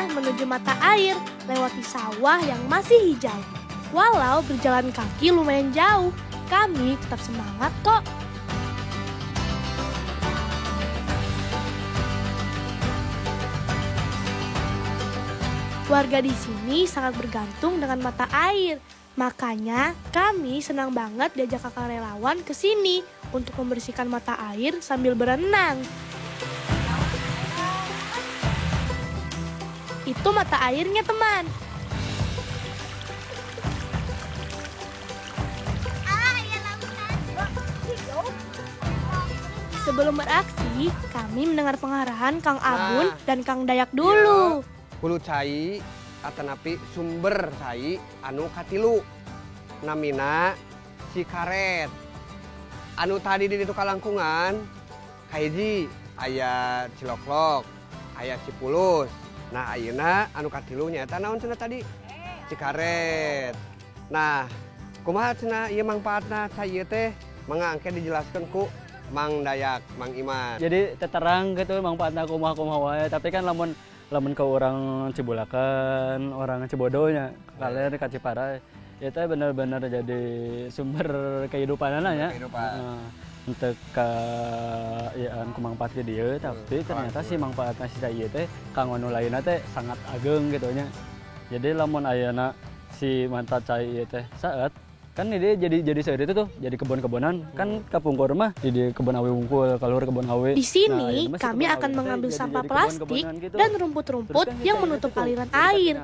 Perjalanan menuju mata air lewati sawah yang masih hijau. Walau berjalan kaki lumayan jauh, kami tetap semangat kok. Warga di sini sangat bergantung dengan mata air. Makanya kami senang banget diajak kakak relawan ke sini untuk membersihkan mata air sambil berenang. Itu mata airnya, teman. Sebelum beraksi, kami mendengar pengarahan Kang Abun dan Kang Dayak dulu. Hulu cai atanapi sumber cai anu katilu namina Cikaret. Anu tadi di ditu kalangkungan kahiji aya Ciloklok, aya Cipulus. Nah ayeuna anu katilu nyaeta naon cenah tadi? Cikaret. Nah, kumaha cenah ieu mangpaatna cai ieu teh? Mangga engke dijelaskeun ku Mang Dayak, Mang Iman. Jadi teterang gitu mangpaatna kumaha-kumaha wae, tapi kan lamun ke orang Cibulakan, orang Cibodonya, kalian ka Ciparai, itu benar-benar jadi sumber kehidupan ya. Untuk ke iaan kumangpaat ke dia, tapi ternyata si mangpaatna si ieu teh kanggo nu lainna teh sangat ageng gitu nya. Jadi lamun ayeuna si manta cai ieu teh saet kan ini jadi saat itu tuh jadi kebun-kebunan kan kapungkur mah di kebun awe wungkul keluar kebun awe. Di sini kami akan mengambil sampah plastik dan rumput-rumput yang menutup aliran air.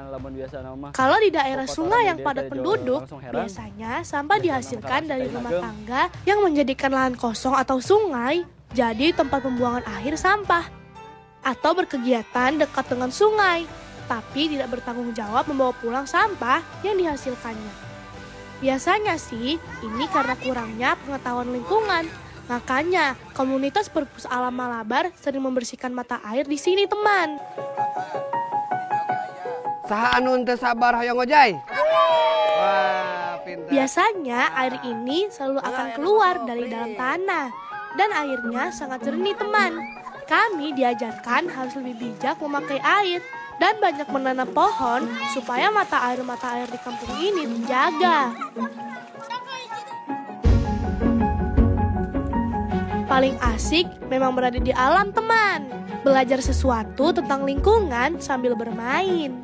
Kalau di daerah sungai yang padat penduduk, biasanya sampah dihasilkan dari rumah tangga yang menjadikan lahan kosong atau sungai jadi tempat pembuangan akhir sampah, atau berkegiatan dekat dengan sungai tapi tidak bertanggung jawab membawa pulang sampah yang dihasilkannya. Biasanya sih, ini karena kurangnya pengetahuan lingkungan. Makanya, komunitas Perpus Alam Malabar sering membersihkan mata air di sini, teman. Saha anu teu sabar hoyong ojai? Wah, pintar. Biasanya, air ini selalu akan keluar dari dalam tanah. Dan airnya sangat jernih, teman. Kami diajarkan harus lebih bijak memakai air dan banyak menanam pohon supaya mata air di kampung ini terjaga. Paling asik memang berada di alam, teman. Belajar sesuatu tentang lingkungan sambil bermain.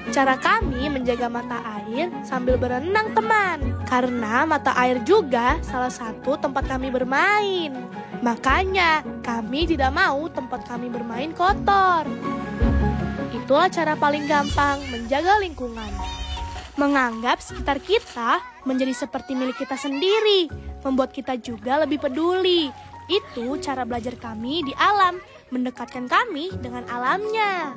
Cara kami menjaga mata air sambil berenang, teman. Karena mata air juga salah satu tempat kami bermain. Makanya kami tidak mau tempat kami bermain kotor. Itulah cara paling gampang menjaga lingkungan. Menganggap sekitar kita menjadi seperti milik kita sendiri, membuat kita juga lebih peduli. Itu cara belajar kami di alam, mendekatkan kami dengan alamnya.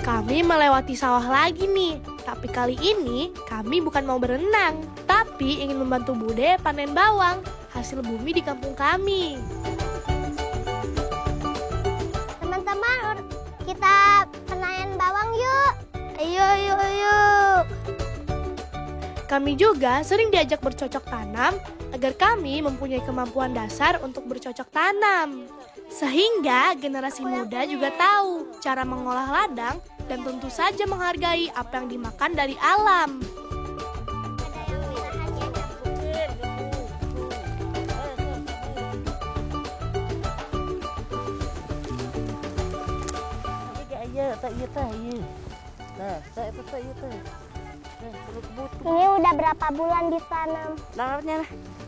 Kami melewati sawah lagi nih, tapi kali ini kami bukan mau berenang, tapi ingin membantu Bude panen bawang, hasil bumi di kampung kami. Teman-teman, kita panen bawang yuk. Ayo. Kami juga sering diajak bercocok tanam agar kami mempunyai kemampuan dasar untuk bercocok tanam. Sehingga generasi muda juga tahu cara mengolah ladang dan tentu saja menghargai apa yang dimakan dari alam. Ini udah berapa bulan ditanam?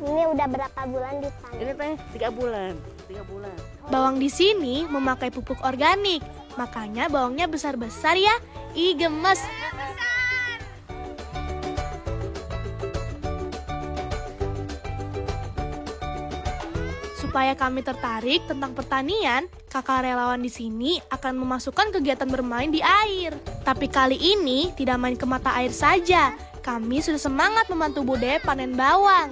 Ini udah berapa bulan ditanam? Ini teh 3 bulan. Bawang di sini memakai pupuk organik, makanya bawangnya besar-besar ya. Ih, gemes. Supaya kami tertarik tentang pertanian, kakak relawan di sini akan memasukkan kegiatan bermain di air. Tapi kali ini tidak main ke mata air saja. kami sudah semangat membantu Bude panen bawang.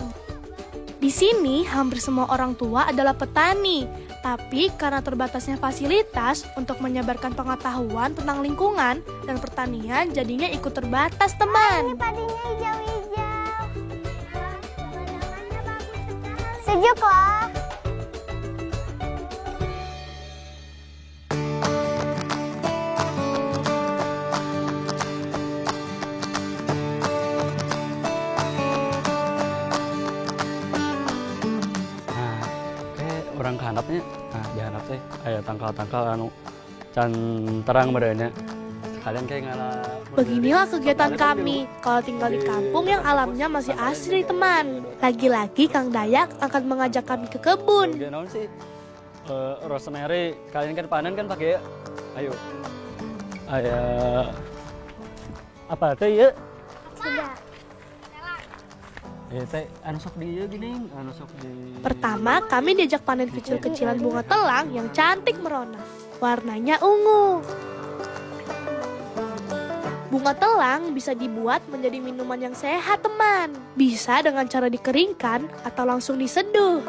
Di sini hampir semua orang tua adalah petani, tapi karena terbatasnya fasilitas untuk menyebarkan pengetahuan tentang lingkungan dan pertanian jadinya ikut terbatas, teman. Ini padinya hijau-hijau. Sejuk loh. Orang kehandapnya, nah dihandap teh aya tangkal-tangkal anu can terang merenya. Kalian kayak ngalah. Beginilah kegiatan kami kalau tinggal di kampung yang alamnya masih asri, teman. Lagi-lagi Kang Dayak akan mengajak kami ke kebun. Naon sih? Rosemary, kalian kan panen kan pakai ayo. Aya apa teh ya? Sudah. Teh anu sok di ieu gini, anu sok di. Pertama, kami diajak panen kecil-kecilan bunga telang yang cantik merona. Warnanya ungu. Bunga telang bisa dibuat menjadi minuman yang sehat, teman. Bisa dengan cara dikeringkan atau langsung diseduh.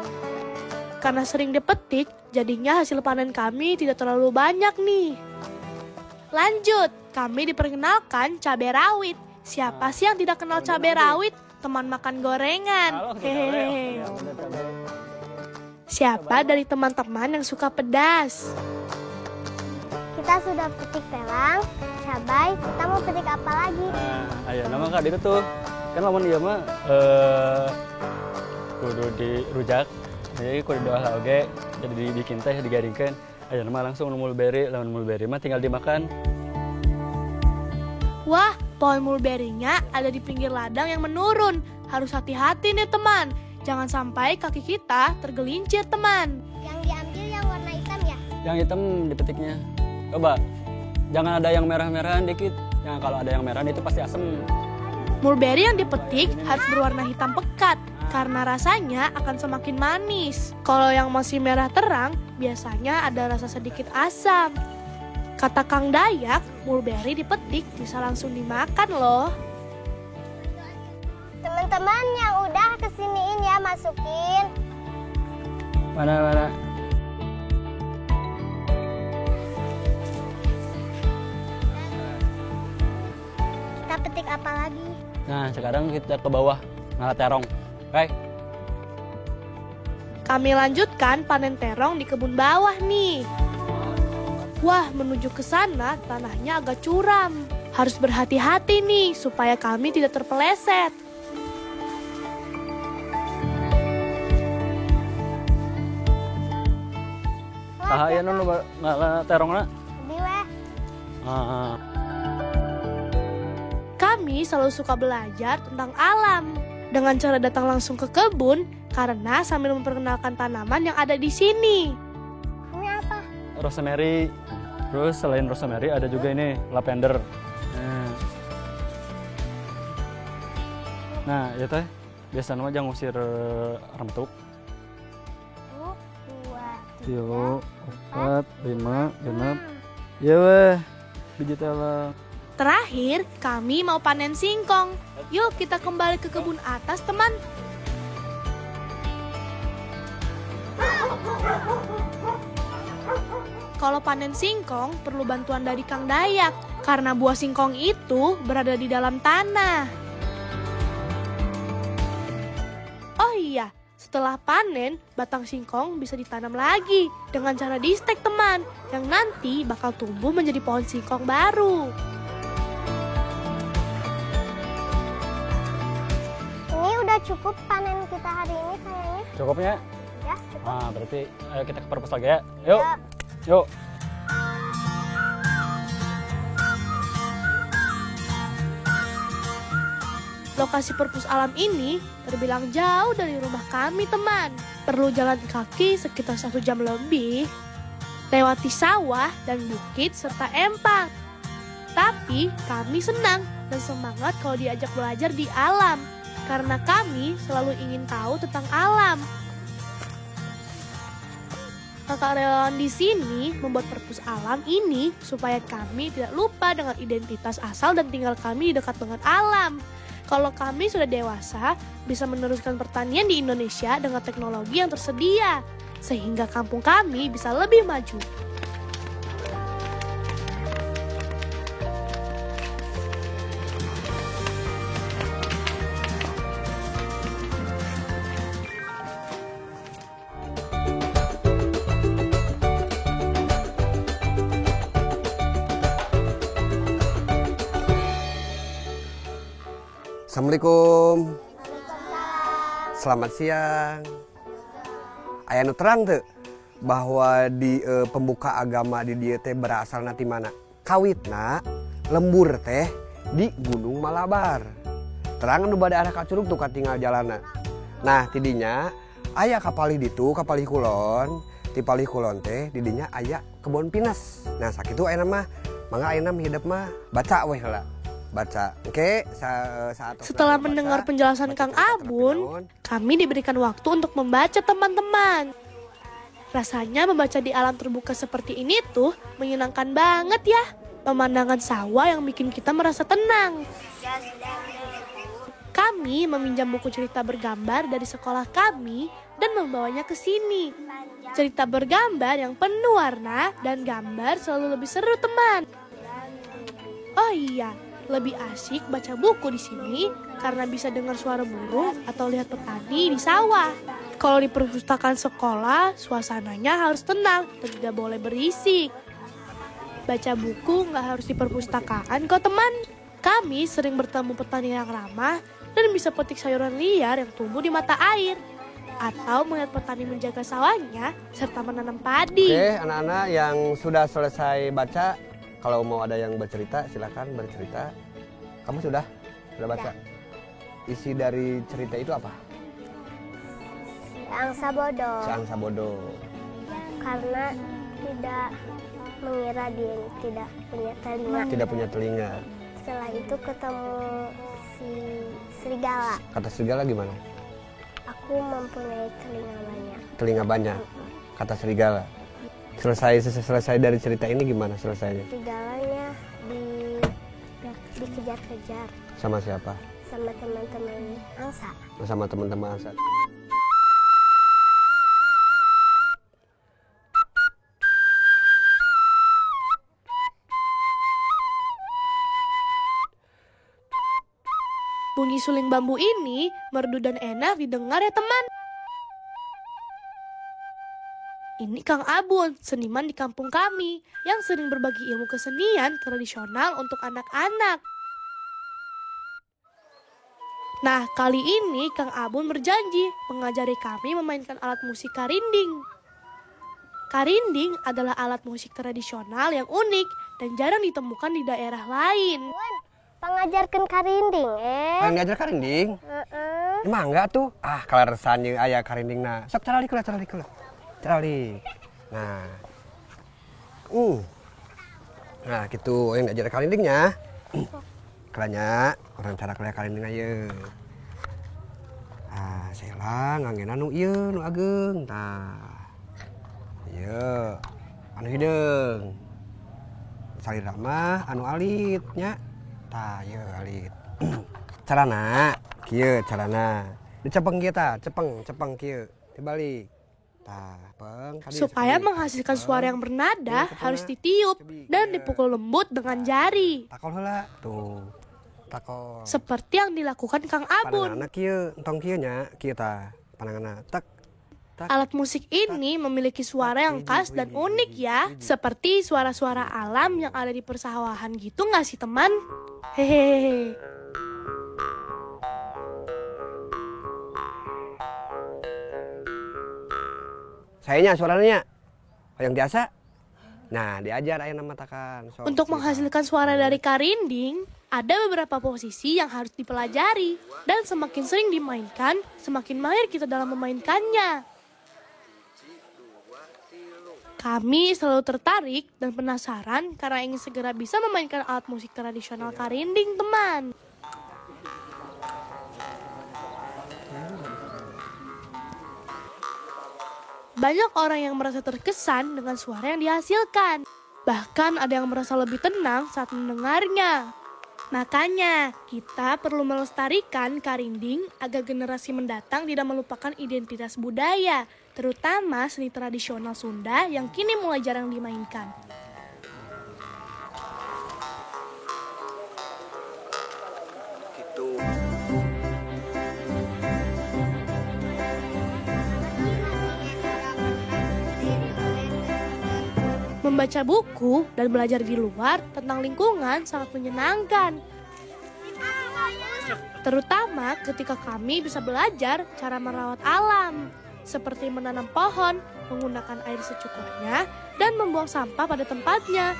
Karena sering dipetik, jadinya hasil panen kami tidak terlalu banyak nih. Lanjut, kami diperkenalkan cabai rawit. Siapa sih yang tidak kenal cabai rawit? Teman makan gorengan. Hehehe. Siapa dari teman-teman yang suka pedas? Kita sudah petik telang, cabai, kita mau petik apa lagi? Nah, aya nama Kak itu tuh. Kan lamun ieu mah kudu dirujak. Jadi kudu diolah oge, jadi dibikin teh digaringkeun. Aya nama langsung mulberry, lamun mulberry mah tinggal dimakan. Wah, pohon mulberry-nya ada di pinggir ladang yang menurun. Harus hati-hati nih, teman. Jangan sampai kaki kita tergelincir, teman. Yang diambil yang warna hitam ya? Yang hitam dipetiknya. Coba, jangan ada yang merah-merahan dikit. Nah, kalau ada yang merah itu pasti asem. Mulberry yang dipetik harus berwarna hitam pekat, karena rasanya akan semakin manis. Kalau yang masih merah terang, biasanya ada rasa sedikit asam. Kata Kang Dayak, mulberry dipetik bisa langsung dimakan loh. Teman-teman yang udah kesiniin ya, masukin. Mana? Kita petik apa lagi? Nah, sekarang kita ke bawah, ngalah terong. Oke? Kami lanjutkan panen terong di kebun bawah nih. Wah, menuju ke sana tanahnya agak curam. Harus berhati-hati nih supaya kami tidak terpeleset. Saha aya nu ngalah terongna? Di weh. Kami selalu suka belajar tentang alam dengan cara datang langsung ke kebun karena sambil memperkenalkan tanaman yang ada di sini. Ini apa? Rosemary. Terus selain rosemary ada juga ini lavender. Nah, ya teh biasanya mah jangan ngusir remtuk. 1, 2, 3, 4, 5, 6. Ya weh, biji telang. Terakhir, kami mau panen singkong. Yuk kita kembali ke kebun atas, teman. Kalau panen singkong, perlu bantuan dari Kang Dayak. Karena buah singkong itu berada di dalam tanah. Oh iya, setelah panen, batang singkong bisa ditanam lagi dengan cara di-stek, teman. Yang nanti bakal tumbuh menjadi pohon singkong baru. Ini udah cukup panen kita hari ini kayaknya. Cukupnya? Ya, cukup. Nah, berarti ayo kita ke perpus lagi ya. Yuk. Ya. Yuk. Lokasi perpus alam ini terbilang jauh dari rumah kami, teman. Perlu jalan kaki sekitar 1 jam lebih. Lewati sawah dan bukit serta empang. Tapi kami senang dan semangat kalau diajak belajar di alam. Karena kami selalu ingin tahu tentang alam. Kakak relawan di sini membuat perpus alam ini supaya kami tidak lupa dengan identitas asal dan tinggal kami di dekat dengan alam. Kalau kami sudah dewasa, bisa meneruskan pertanian di Indonesia dengan teknologi yang tersedia, sehingga kampung kami bisa lebih maju. Assalamualaikum. Selamat siang. Aya nu terang teu bahwa di pembuka agama di dieu teh berasal nanti mana? Kawitna lembur teh di Gunung Malabar. Terang nu bade arah ka curug tuh katinggal jalana. Nah, tidinya aya kapalih ditu, kapalih kulon. Ti palih kulon teh didinya aya kebon pinus. Nah, sakitu aya mah mangga ayeuna hidup mah baca we heula. Baca. Oke, setelah mendengar penjelasan Kang Abun, kami diberikan waktu untuk membaca, teman-teman. Rasanya membaca di alam terbuka seperti ini tuh menyenangkan banget ya. Pemandangan sawah yang bikin kita merasa tenang. Kami meminjam buku cerita bergambar dari sekolah kami dan membawanya ke sini. Cerita bergambar yang penuh warna dan gambar selalu lebih seru, teman. Oh iya, lebih asik baca buku di sini karena bisa dengar suara burung atau lihat petani di sawah. Kalau di perpustakaan sekolah, suasananya harus tenang dan tidak boleh berisik. Baca buku nggak harus di perpustakaan kok, teman. Kami sering bertemu petani yang ramah dan bisa petik sayuran liar yang tumbuh di mata air. Atau melihat petani menjaga sawahnya serta menanam padi. Oke, anak-anak yang sudah selesai baca, kalau mau ada yang bercerita, silakan bercerita. Kamu sudah baca? Isi dari cerita itu apa? Angsa bodoh. Angsa bodoh. Karena tidak mengira dia tidak punya telinga. Tidak punya telinga. Setelah itu ketemu si serigala. Kata serigala gimana? Aku mempunyai telinga banyak. Telinga banyak. Kata serigala. Selesai dari cerita ini gimana selesainya? Serigalanya dikejar-kejar. Sama siapa? Sama teman-teman angsa. Sama teman-teman angsa. Bunyi suling bambu ini merdu dan enak didengar ya, teman. Ini Kang Abun, seniman di kampung kami, yang sering berbagi ilmu kesenian tradisional untuk anak-anak. Nah, kali ini Kang Abun berjanji mengajari kami memainkan alat musik karinding. Karinding adalah alat musik tradisional yang unik dan jarang ditemukan di daerah lain. Pengajarkan karinding, Ngajar karinding? Emang enggak tuh? Kaleresan jeung aya karindingna. Sok caralik lah. Ceralik. Nah. Nah, gitu yang ngajar karindingnya. Kalanya orang cara kalaya karinding ayeuna. Sela ngangena nu ieu nu ageng. Tah. Ieu anu hideung. Salira mah anu alit nya. Tah, ieu alit. Carana kieu carana. Dicepeng kieu tah, cepeng kieu. Dibalik. Supaya menghasilkan suara yang bernada harus ditiup dan dipukul lembut dengan jari. Takol heula tuh. Takol. Seperti yang dilakukan Kang Abun. Pananganna kieu, entong kieu nya, kieu tah. Pananganna tak. Alat musik ini memiliki suara yang khas dan unik ya. Seperti suara-suara alam yang ada di persawahan gitu nggak sih, teman? Hehehe. Sayanya suaranya yang biasa. Nah, diajar aya nama takan. Untuk menghasilkan suara dari karinding, ada beberapa posisi yang harus dipelajari dan semakin sering dimainkan, semakin mahir kita dalam memainkannya. Kami selalu tertarik dan penasaran karena ingin segera bisa memainkan alat musik tradisional karinding, teman. Banyak orang yang merasa terkesan dengan suara yang dihasilkan. Bahkan ada yang merasa lebih tenang saat mendengarnya. Makanya, kita perlu melestarikan karinding agar generasi mendatang tidak melupakan identitas budaya, terutama seni tradisional Sunda yang kini mulai jarang dimainkan. Gitu. Membaca buku dan belajar di luar tentang lingkungan sangat menyenangkan. Terutama ketika kami bisa belajar cara merawat alam, seperti menanam pohon, menggunakan air secukupnya, dan membuang sampah pada tempatnya.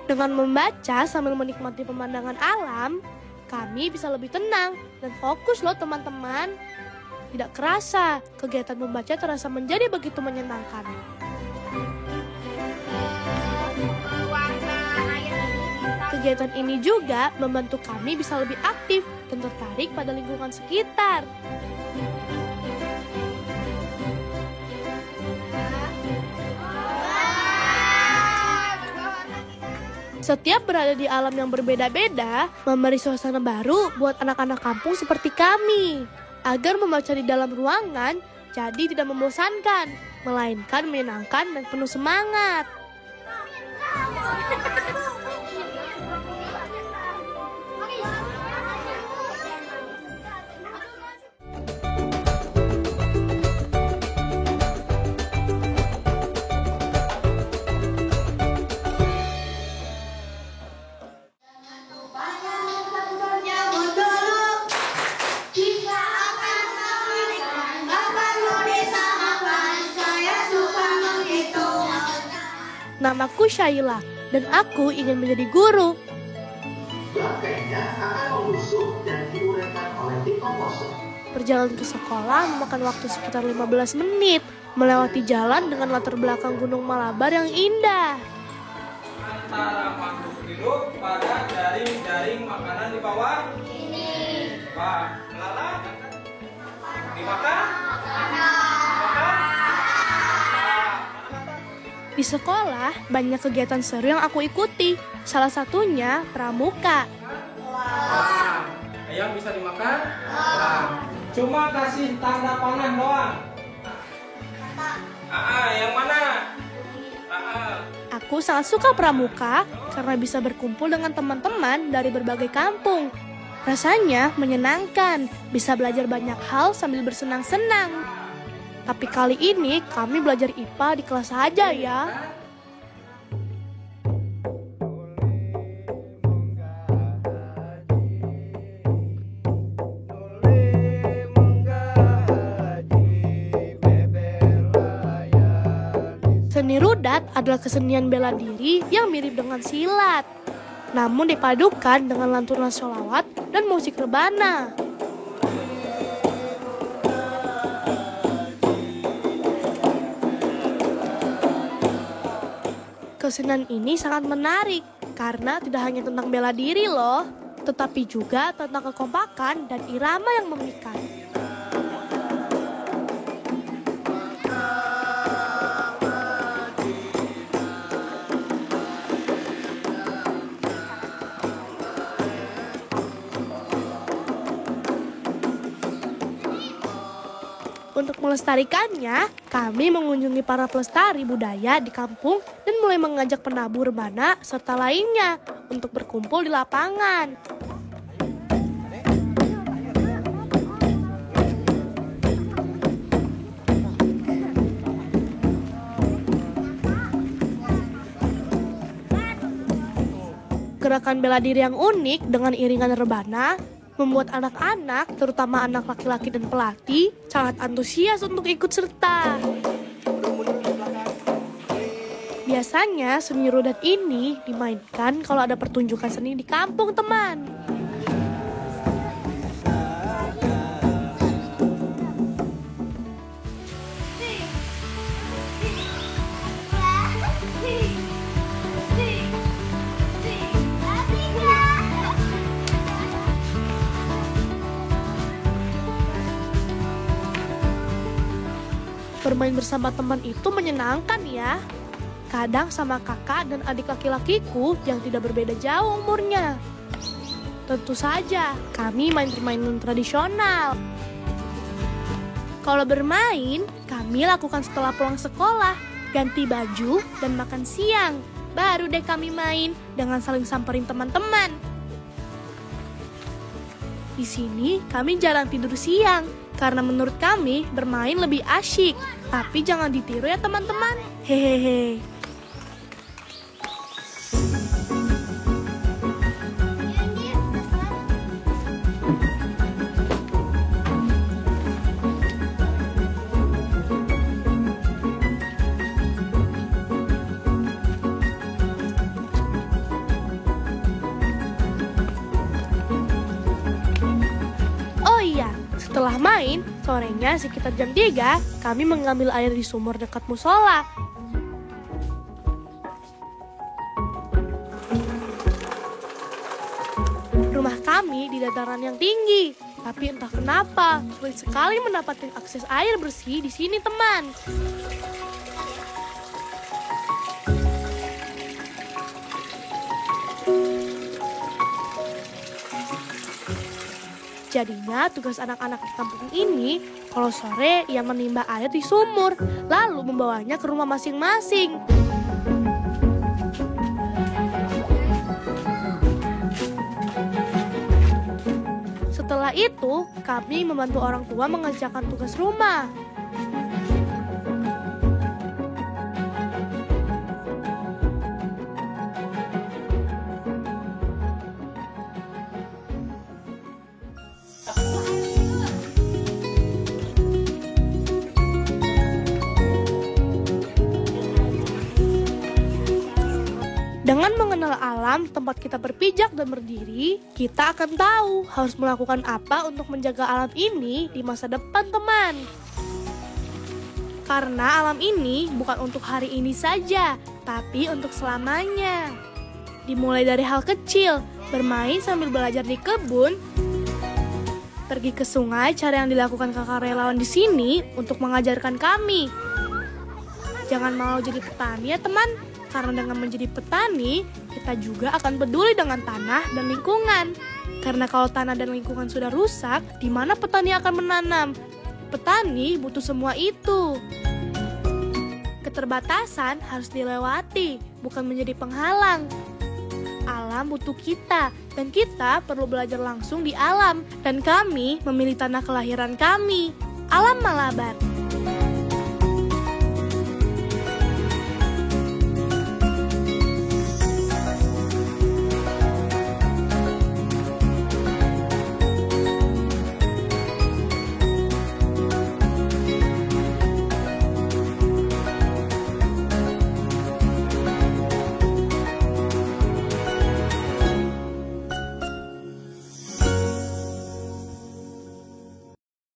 Dengan membaca sambil menikmati pemandangan alam, kami bisa lebih tenang dan fokus loh teman-teman. Tidak kerasa, kegiatan membaca terasa menjadi begitu menyenangkan. Kegiatan ini juga membantu kami bisa lebih aktif dan tertarik pada lingkungan sekitar. Setiap berada di alam yang berbeda-beda, memberi suasana baru buat anak-anak kampung seperti kami. Agar membaca di dalam ruangan jadi tidak membosankan, melainkan menyenangkan dan penuh semangat. Namaku Syaila dan aku ingin menjadi guru. Bangkainya akan membusuk dan diuraikan oleh dekomposer. Perjalanan ke sekolah memakan waktu sekitar 15 menit, melewati jalan dengan latar belakang Gunung Malabar yang indah. Antara makhluk hidup pada jaring-jaring makanan di bawah ini. Pak, lalat dimakan? Di sekolah, banyak kegiatan seru yang aku ikuti. Salah satunya pramuka. Ayam bisa dimakan? Cuma kasih tanda panah doang. Yang mana? Aku sangat suka pramuka karena bisa berkumpul dengan teman-teman dari berbagai kampung. Rasanya menyenangkan, bisa belajar banyak hal sambil bersenang-senang. Tapi kali ini kami belajar IPA di kelas saja ya. Seni rudat adalah kesenian bela diri yang mirip dengan silat, namun dipadukan dengan lantunan sholawat dan musik rebana. Kesenian ini sangat menarik karena tidak hanya tentang bela diri loh, tetapi juga tentang kekompakan dan irama yang memikat. Untuk melestarikannya, kami mengunjungi para pelestari budaya di kampung dan mulai mengajak penabuh rebana serta lainnya untuk berkumpul di lapangan. Gerakan bela diri yang unik dengan iringan rebana membuat anak-anak, terutama anak laki-laki dan pelatih, sangat antusias untuk ikut serta. Biasanya seni rudat ini dimainkan kalau ada pertunjukan seni di kampung, teman. bermain bersama teman itu menyenangkan ya. Kadang sama kakak dan adik laki-lakiku yang tidak berbeda jauh umurnya. Tentu saja, kami main permainan tradisional. Kalau bermain, kami lakukan setelah pulang sekolah, ganti baju dan makan siang. Baru deh kami main dengan saling samperin teman-teman. Di sini kami jarang tidur siang, karena menurut kami bermain lebih asyik. Tapi jangan ditiru ya teman-teman. Hehehe. Setelah main, sorenya sekitar jam 3, kami mengambil air di sumur dekat musola. Rumah kami di dataran yang tinggi, tapi entah kenapa sulit sekali mendapatkan akses air bersih di sini, teman. Jadinya tugas anak-anak di kampung ini, kalau sore ia menimba air di sumur, lalu membawanya ke rumah masing-masing. Setelah itu, kami membantu orang tua mengerjakan tugas rumah. Dengan mengenal alam tempat kita berpijak dan berdiri, kita akan tahu harus melakukan apa untuk menjaga alam ini di masa depan, teman. Karena alam ini bukan untuk hari ini saja, tapi untuk selamanya. Dimulai dari hal kecil, bermain sambil belajar di kebun, pergi ke sungai, cara yang dilakukan kakak relawan di sini untuk mengajarkan kami. Jangan malu jadi petani ya teman. Karena dengan menjadi petani, kita juga akan peduli dengan tanah dan lingkungan. Karena kalau tanah dan lingkungan sudah rusak, di mana petani akan menanam? Petani butuh semua itu. Keterbatasan harus dilewati, bukan menjadi penghalang. Alam butuh kita, dan kita perlu belajar langsung di alam. Dan kami memilih tanah kelahiran kami, Alam Malabar.